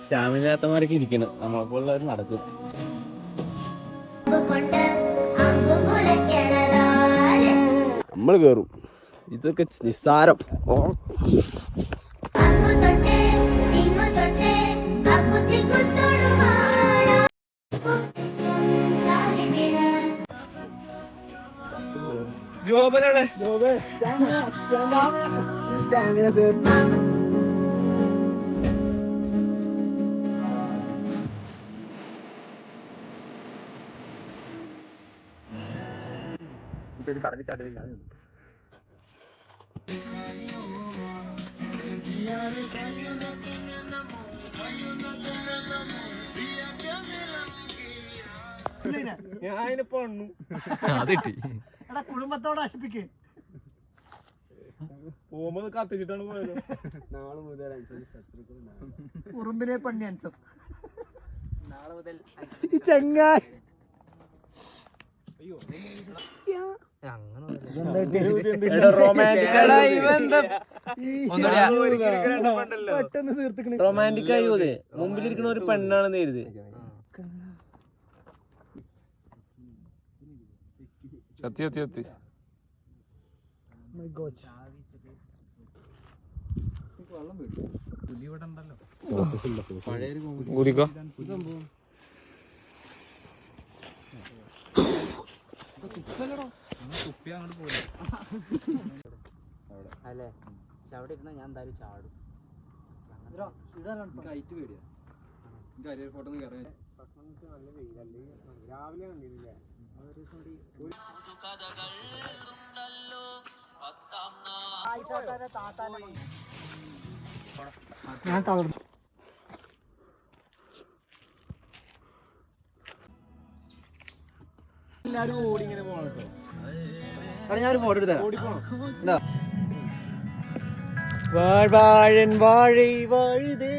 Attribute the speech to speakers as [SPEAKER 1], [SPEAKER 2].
[SPEAKER 1] സ്റ്റാമിനാത്തമാരൊക്കെ ഇരിക്കണം, നമ്മളെപ്പോലുള്ളവർ നടക്കും.
[SPEAKER 2] നമ്മൾ കേറും, ഇതൊക്കെ നിസ്സാരം.
[SPEAKER 3] കുടുംബത്തോടെ നശിപ്പിക്കേ
[SPEAKER 2] പോകുമ്പോ കത്തിച്ചിട്ടാണ് പോയത്.
[SPEAKER 1] നാളെ മുതൽ
[SPEAKER 3] ഉറുമ്പിനെ പണി അൻസം. നാളെ മുതൽ ഈ ചങ്ങായി
[SPEAKER 1] റൊമാൻറ്റിക് ആയി പോതെ മുമ്പിലിരിക്കുന്ന ഒരു പെണ്ണാണെന്ന് കരുതി. അല്ലേ അവിടെ ഇരുന്ന ഞാൻ എന്തായാലും ചാടും. രാവിലെ കണ്ടില്ലേ
[SPEAKER 3] ഞാൻ തളർന്നു.
[SPEAKER 2] എല്ലാരും ഓടി ഇങ്ങനെ പോകണം കേട്ടോ.
[SPEAKER 3] ഞാനൊരു ഫോട്ടോ എടുത്തരാം.
[SPEAKER 2] വാഴൻ വാഴை വാഴുതേ